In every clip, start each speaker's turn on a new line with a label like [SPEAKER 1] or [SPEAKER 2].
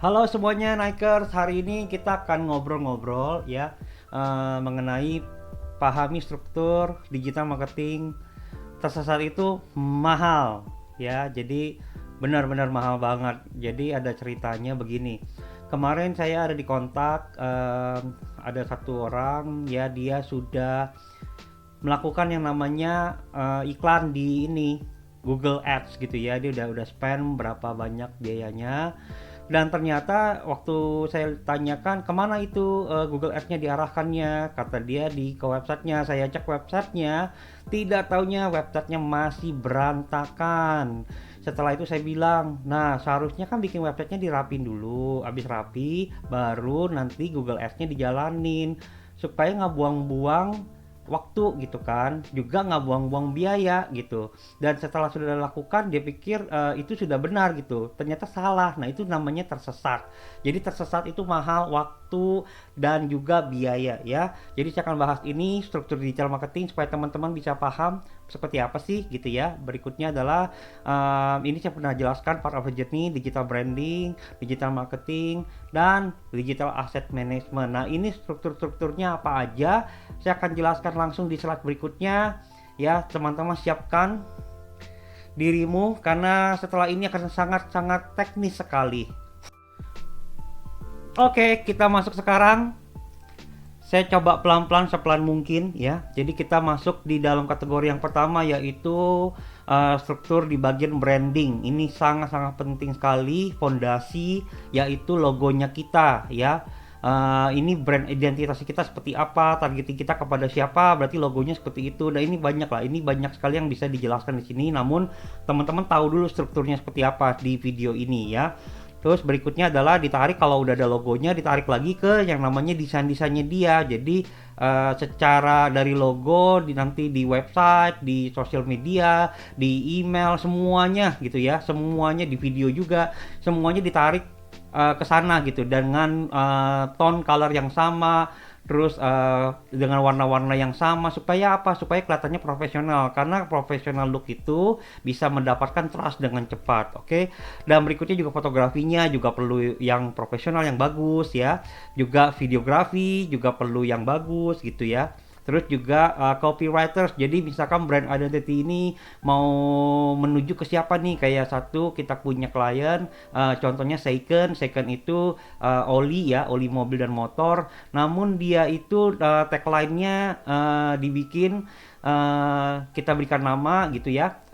[SPEAKER 1] Halo semuanya Nikers, hari ini kita akan ngobrol-ngobrol ya mengenai pahami struktur digital marketing. Tersesat itu mahal ya, jadi benar-benar mahal banget. Jadi ada ceritanya begini. Kemarin saya ada di kontak, ada satu orang ya, dia sudah melakukan yang namanya iklan di ini Google Ads gitu ya. Dia udah spend berapa banyak biayanya, dan ternyata waktu saya tanyakan kemana itu Google Ads-nya diarahkannya, kata dia ke websitenya. Saya cek websitenya, tidak taunya websitenya masih berantakan. Setelah itu saya bilang, nah seharusnya kan bikin websitenya dirapin dulu, habis rapi baru nanti Google Ads-nya dijalanin, supaya nggak buang-buang waktu gitu kan, juga nggak buang-buang biaya gitu. Dan setelah sudah dilakukan, dia pikir itu sudah benar gitu, ternyata salah. Nah itu namanya tersesat. Jadi tersesat itu mahal waktu dan juga biaya ya. Jadi saya akan bahas ini struktur digital marketing supaya teman-teman bisa paham seperti apa sih gitu ya. Berikutnya adalah ini saya pernah jelaskan part of the journey, digital branding, digital marketing, dan digital asset management. Nah ini struktur-strukturnya apa aja, saya akan jelaskan langsung di slide berikutnya ya. Teman-teman siapkan dirimu karena setelah ini akan sangat-sangat teknis sekali. Oke, kita masuk sekarang. Saya coba pelan-pelan sepelan mungkin ya. Jadi kita masuk di dalam kategori yang pertama, yaitu struktur di bagian branding. Ini sangat-sangat penting sekali, fondasi, yaitu logonya kita ya. Ini brand identitas kita seperti apa, targeting kita kepada siapa, berarti logonya seperti itu. Dan ini banyak lah, ini banyak sekali yang bisa dijelaskan di sini. Namun teman-teman tahu dulu strukturnya seperti apa di video ini ya. Terus berikutnya adalah ditarik, kalau udah ada logonya ditarik lagi ke yang namanya desain-desainnya dia. Jadi secara dari logo, nanti di website, di sosial media, di email, semuanya gitu ya. Semuanya di video juga, semuanya ditarik ke sana gitu, dengan tone color yang sama, terus dengan warna-warna yang sama, supaya apa? Supaya kelihatannya profesional, karena profesional look itu bisa mendapatkan trust dengan cepat. Oke. Dan berikutnya juga fotografinya juga perlu yang profesional, yang bagus ya. Juga videografi juga perlu yang bagus gitu ya. Terus juga copywriters. Jadi misalkan brand identity ini mau menuju ke siapa nih? Kayak satu, kita punya klien, contohnya Second itu oli ya, oli mobil dan motor. Namun dia itu tagline-nya dibikin, kita berikan nama gitu ya,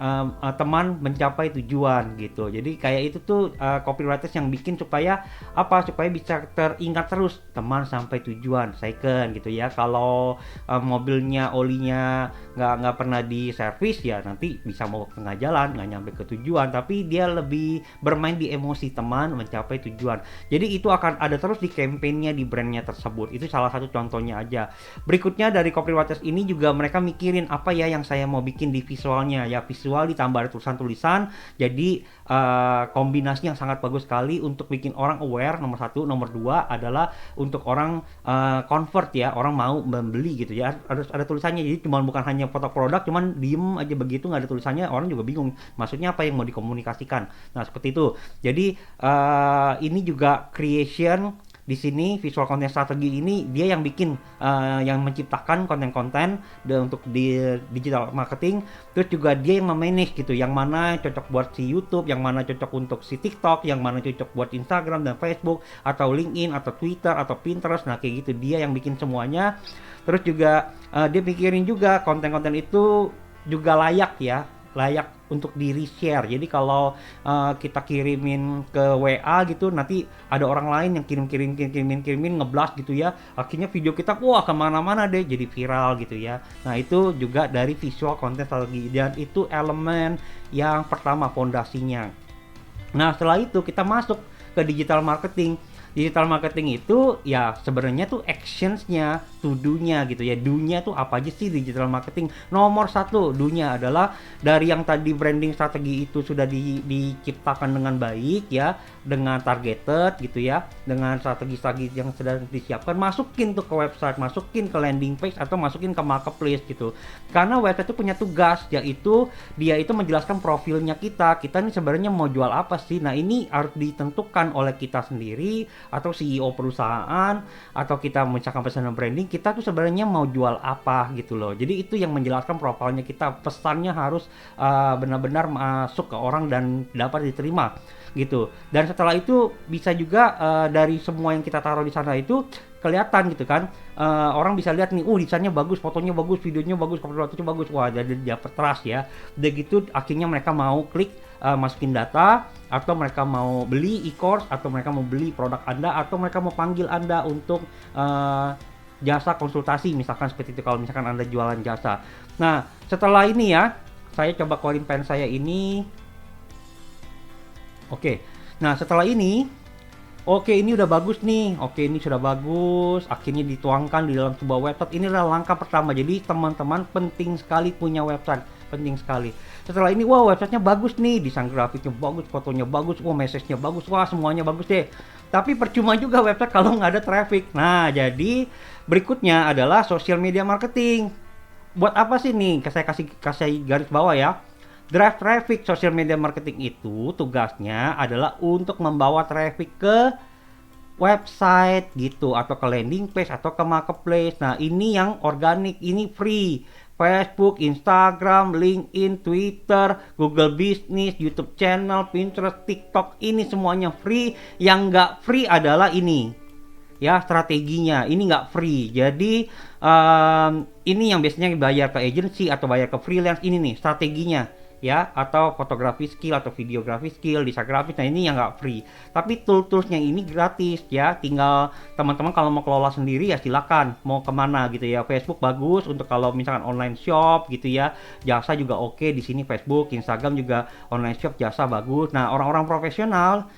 [SPEAKER 1] teman mencapai tujuan gitu. Jadi kayak itu tuh copywriters yang bikin supaya apa? Supaya bisa teringat terus, teman sampai tujuan Second gitu ya. Kalau mobilnya olinya nggak pernah di servis ya, nanti bisa mau tengah jalan nggak nyampe ke tujuan, tapi dia lebih bermain di emosi, teman mencapai tujuan. Jadi itu akan ada terus di campaign-nya, di brandnya tersebut. Itu salah satu contohnya aja. Berikutnya dari copywriters ini juga mereka mikirin apa ya yang saya mau bikin di visualnya ya. Visual ditambah ada tulisan-tulisan, jadi kombinasi yang sangat bagus sekali untuk bikin orang aware. Nomor satu, nomor dua adalah untuk orang convert ya, orang mau membeli gitu ya. Harus ada tulisannya, jadi cuma bukan hanya foto produk cuman diem aja begitu nggak ada tulisannya, orang juga bingung maksudnya apa yang mau dikomunikasikan. Nah seperti itu. Jadi ini juga creation di sini, visual content strategi ini dia yang bikin, yang menciptakan konten-konten untuk di digital marketing. Terus juga dia yang memanage gitu, yang mana cocok buat si YouTube, yang mana cocok untuk si TikTok, yang mana cocok buat Instagram dan Facebook, atau LinkedIn, atau Twitter, atau Pinterest. Nah kayak gitu, dia yang bikin semuanya. Terus juga dia pikirin juga konten-konten itu juga layak ya, layak untuk di reshare. Jadi kalau kita kirimin ke WA gitu, nanti ada orang lain yang kirimin ngeblast gitu ya, akhirnya video kita wah kemana-mana deh, jadi viral gitu ya. Nah itu juga dari visual content strategi, dan itu elemen yang pertama, fondasinya. Nah setelah itu kita masuk ke digital marketing. Digital marketing itu ya sebenarnya tuh actionsnya to do-nya gitu ya. Do-nya tuh apa aja sih digital marketing? Nomor satu, do-nya adalah dari yang tadi branding strategi itu sudah diciptakan dengan baik ya, dengan targeted gitu ya, dengan strategi-strategi yang sudah disiapkan, masukin tuh ke website, masukin ke landing page atau masukin ke marketplace gitu. Karena website itu punya tugas, yaitu dia itu menjelaskan profilnya kita ini sebenarnya mau jual apa sih. Nah ini harus ditentukan oleh kita sendiri atau CEO perusahaan, atau kita misalkan personal branding, kita tuh sebenarnya mau jual apa gitu loh. Jadi itu yang menjelaskan profilnya kita, pesannya harus benar-benar masuk ke orang dan dapat diterima gitu. Dan setelah itu bisa juga dari semua yang kita taruh di sana itu kelihatan gitu kan, orang bisa lihat nih, desainnya bagus, fotonya bagus, videonya bagus, fotonya bagus, wah jadi dapat trust ya. Udah gitu akhirnya mereka mau klik, masukin data, atau mereka mau beli e-course, atau mereka mau beli produk Anda, atau mereka mau panggil Anda untuk jasa konsultasi misalkan seperti itu, kalau misalkan Anda jualan jasa. Nah setelah ini ya, saya coba keluarin pen saya ini. Oke, nah setelah ini, oke ini udah bagus nih, oke ini sudah bagus, akhirnya dituangkan di dalam sebuah website. Ini adalah langkah pertama. Jadi teman-teman penting sekali punya website, penting sekali. Setelah ini, wah websitenya bagus nih, desain grafiknya bagus, fotonya bagus, wah message-nya bagus, wah semuanya bagus deh. Tapi percuma juga website kalau nggak ada traffic. Nah jadi berikutnya adalah social media marketing. Buat apa sih nih? Saya kasih garis bawah ya. Drive traffic. Social media marketing itu tugasnya adalah untuk membawa traffic ke website gitu, atau ke landing page, atau ke marketplace. Nah ini yang organik, ini free. Facebook, Instagram, LinkedIn, Twitter, Google Business, YouTube channel, Pinterest, TikTok, ini semuanya free. Yang nggak free adalah ini ya, strateginya ini nggak free. Jadi ini yang biasanya bayar ke agency atau bayar ke freelance, ini nih strateginya ya, atau fotografi skill atau videografi skill, desain grafis. Nah ini yang nggak free, tapi toolsnya ini gratis ya. Tinggal teman-teman kalau mau kelola sendiri ya silakan, mau kemana gitu ya. Facebook bagus untuk kalau misalkan online shop gitu ya, jasa juga oke di sini. Facebook, Instagram juga online shop, jasa bagus. Nah orang-orang profesional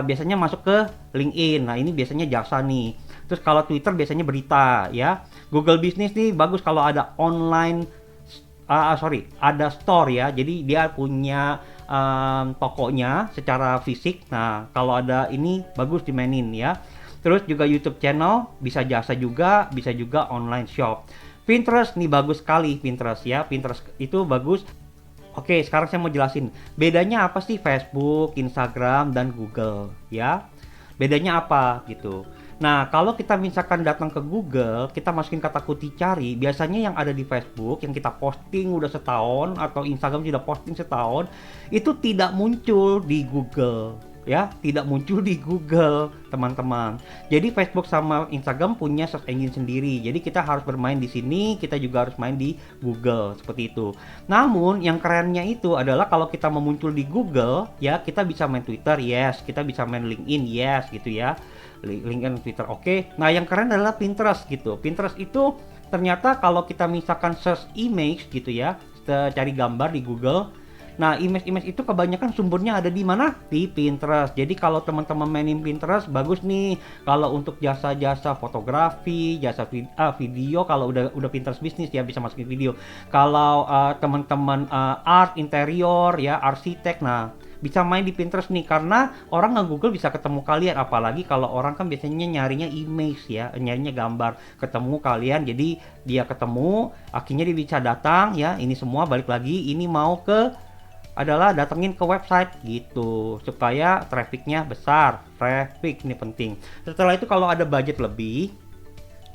[SPEAKER 1] biasanya masuk ke LinkedIn. Nah ini biasanya jasa nih. Terus kalau Twitter biasanya berita ya. Google Business nih bagus kalau ada online, ada store ya. Jadi dia punya tokonya secara fisik. Nah kalau ada ini bagus dimainin ya. Terus juga YouTube channel, bisa jasa juga, bisa juga online shop. Pinterest nih bagus sekali, Pinterest ya. Pinterest itu bagus. Oke, sekarang saya mau jelasin bedanya apa sih Facebook, Instagram, dan Google ya. Bedanya apa gitu. Nah, kalau kita misalkan datang ke Google, kita masukin kata kunci cari, biasanya yang ada di Facebook yang kita posting udah setahun, atau Instagram sudah posting setahun, itu tidak muncul di Google ya, tidak muncul di Google teman-teman. Jadi Facebook sama Instagram punya search engine sendiri. Jadi kita harus bermain di sini, kita juga harus main di Google seperti itu. Namun yang kerennya itu adalah kalau kita mau muncul di Google ya, kita bisa main Twitter, yes, kita bisa main LinkedIn, yes gitu ya. LinkedIn, Twitter, oke. Nah yang keren adalah Pinterest gitu. Pinterest itu ternyata kalau kita misalkan search image gitu ya, kita cari gambar di Google. Nah image-image itu kebanyakan sumbernya ada di mana? Di Pinterest. Jadi kalau teman-teman mainin Pinterest bagus nih. Kalau untuk jasa-jasa fotografi, jasa video, kalau udah Pinterest bisnis ya bisa masukin video. Kalau teman-teman art interior ya, arsitek, nah bisa main di Pinterest nih, karena orang nge-Google bisa ketemu kalian. Apalagi kalau orang kan biasanya nyarinya image ya, nyarinya gambar, ketemu kalian, jadi dia ketemu, akhirnya dia bisa datang ya. Ini semua balik lagi, ini mau adalah datengin ke website gitu, supaya trafficnya besar. Traffic ini penting. Setelah itu kalau ada budget lebih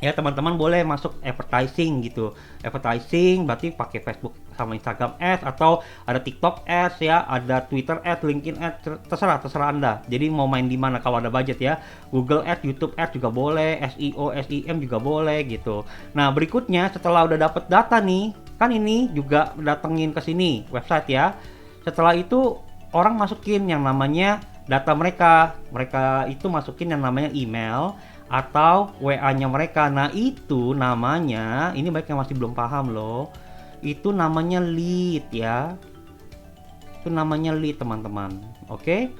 [SPEAKER 1] ya, teman-teman boleh masuk advertising gitu. Advertising berarti pakai Facebook sama Instagram ads, atau ada TikTok ads ya, ada Twitter ads, LinkedIn ads, terserah Anda. Jadi mau main di mana kalau ada budget ya. Google ads, YouTube ads juga boleh, SEO, SEM juga boleh gitu. Nah, berikutnya setelah udah dapet data nih, kan ini juga datengin ke sini website ya. Setelah itu orang masukin yang namanya data mereka itu masukin yang namanya email atau WA-nya mereka. Nah itu namanya, ini banyak yang masih belum paham loh, itu namanya lead ya, itu namanya lead teman-teman. Oke.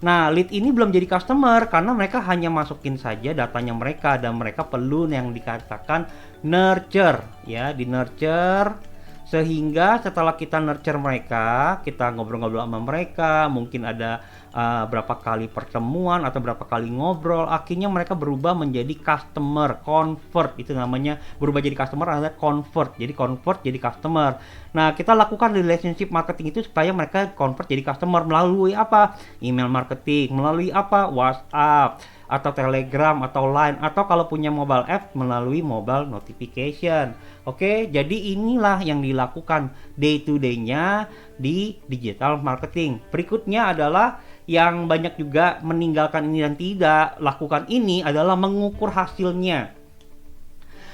[SPEAKER 1] Nah, lead ini belum jadi customer karena mereka hanya masukin saja datanya mereka dan mereka perlu yang dikatakan nurture ya, di nurture sehingga setelah kita nurture mereka, kita ngobrol-ngobrol sama mereka, mungkin ada berapa kali pertemuan atau berapa kali ngobrol, akhirnya mereka berubah menjadi customer, convert itu namanya, berubah jadi customer adalah convert jadi customer. Nah, kita lakukan relationship marketing itu supaya mereka convert jadi customer melalui apa? Email marketing, melalui apa? WhatsApp atau Telegram atau Line, atau kalau punya mobile app melalui mobile notification. Oke, jadi inilah yang dilakukan day to day-nya di digital marketing. Berikutnya adalah yang banyak juga meninggalkan ini dan tidak lakukan ini adalah mengukur hasilnya.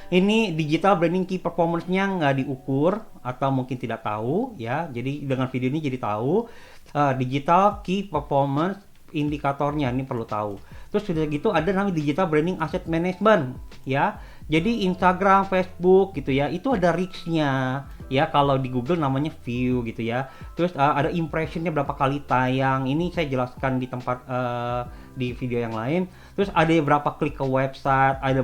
[SPEAKER 1] Ini digital branding key performance-nya nggak diukur atau mungkin tidak tahu ya. Jadi dengan video ini jadi tahu digital key performance indikatornya ini perlu tahu. Terus sudah gitu ada namanya digital branding asset management ya. Jadi Instagram, Facebook gitu ya, itu ada reach-nya ya, kalau di Google namanya view gitu ya. Terus ada impression-nya berapa kali tayang. Ini saya jelaskan di tempat di video yang lain. Terus ada berapa klik ke website, ada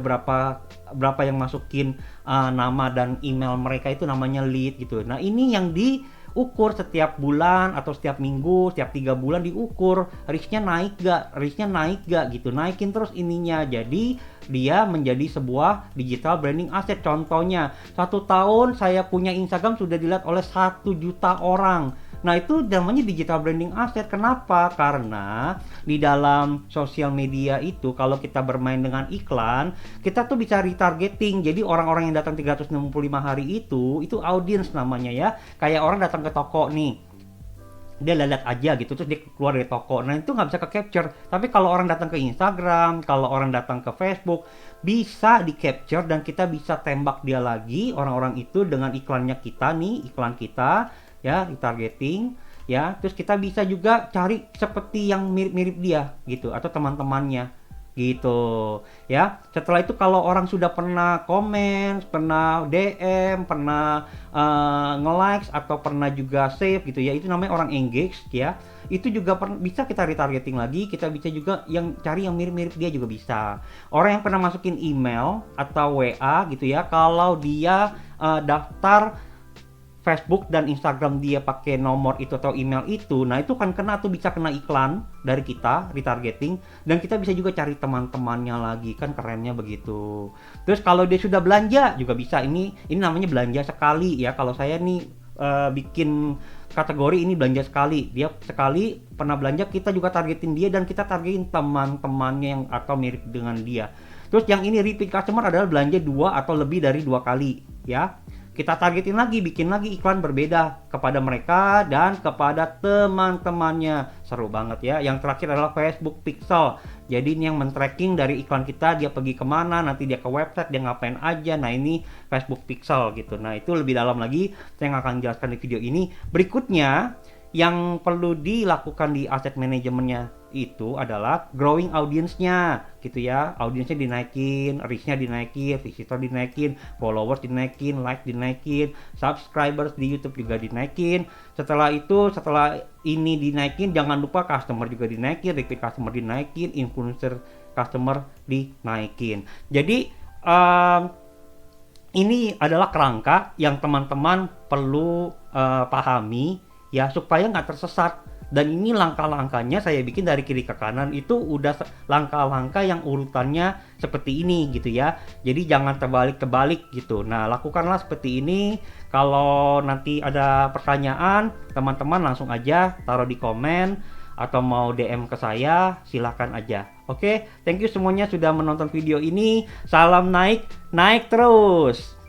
[SPEAKER 1] berapa yang masukin nama dan email mereka, itu namanya lead gitu. Nah, ini yang diukur setiap bulan atau setiap minggu, setiap 3 bulan diukur reach-nya naik gak gitu, naikin terus ininya, jadi dia menjadi sebuah digital branding asset. Contohnya 1 tahun saya punya Instagram sudah dilihat oleh 1 juta orang. Nah, itu namanya digital branding asset. Kenapa? Karena di dalam sosial media itu kalau kita bermain dengan iklan, kita tuh bisa retargeting. Jadi orang-orang yang datang 365 hari itu audience namanya ya. Kayak orang datang ke toko nih, dia lihat aja gitu, terus dia keluar dari toko. Nah, itu nggak bisa ke capture. Tapi kalau orang datang ke Instagram, kalau orang datang ke Facebook, bisa di capture dan kita bisa tembak dia lagi, orang-orang itu, dengan iklannya kita nih, iklan kita ya, retargeting ya. Terus kita bisa juga cari seperti yang mirip-mirip dia gitu atau teman-temannya gitu ya. Setelah itu kalau orang sudah pernah komen, pernah DM, pernah nge-likes atau pernah juga save gitu ya, itu namanya orang engage ya. Itu juga bisa kita retargeting lagi. Kita bisa juga yang cari yang mirip-mirip dia juga bisa. Orang yang pernah masukin email atau WA gitu ya, kalau dia daftar Facebook dan Instagram dia pakai nomor itu atau email itu, nah itu kan kena tuh, bisa kena iklan dari kita, retargeting, dan kita bisa juga cari teman-temannya lagi, kan kerennya begitu. Terus kalau dia sudah belanja juga bisa, ini namanya belanja sekali ya. Kalau saya nih bikin kategori ini belanja sekali, dia sekali pernah belanja, kita juga targetin dia dan kita targetin teman-temannya yang atau mirip dengan dia. Terus yang ini repeat customer adalah belanja 2 atau lebih dari 2 kali ya. Kita targetin lagi, bikin lagi iklan berbeda kepada mereka dan kepada teman-temannya. Seru banget ya. Yang terakhir adalah Facebook Pixel. Jadi ini yang men-tracking dari iklan kita, dia pergi kemana, nanti dia ke website, dia ngapain aja. Nah, ini Facebook Pixel gitu. Nah, itu lebih dalam lagi saya akan jelaskan di video ini. Berikutnya yang perlu dilakukan di asset manajemennya itu adalah growing audience-nya gitu ya. Audience-nya dinaikin, reach-nya dinaikin, visitor dinaikin, followers dinaikin, like dinaikin, subscribers di YouTube juga dinaikin. Setelah ini dinaikin, jangan lupa customer juga dinaikin, repeat customer dinaikin, influencer customer dinaikin. Jadi ini adalah kerangka yang teman-teman perlu pahami ya, supaya nggak tersesat. Dan ini langkah-langkahnya saya bikin dari kiri ke kanan, itu udah langkah-langkah yang urutannya seperti ini gitu ya. Jadi jangan terbalik-terbalik gitu. Nah, lakukanlah seperti ini. Kalau nanti ada pertanyaan, teman-teman langsung aja taruh di komen atau mau DM ke saya, silakan aja. Oke, thank you semuanya sudah menonton video ini. Salam naik terus.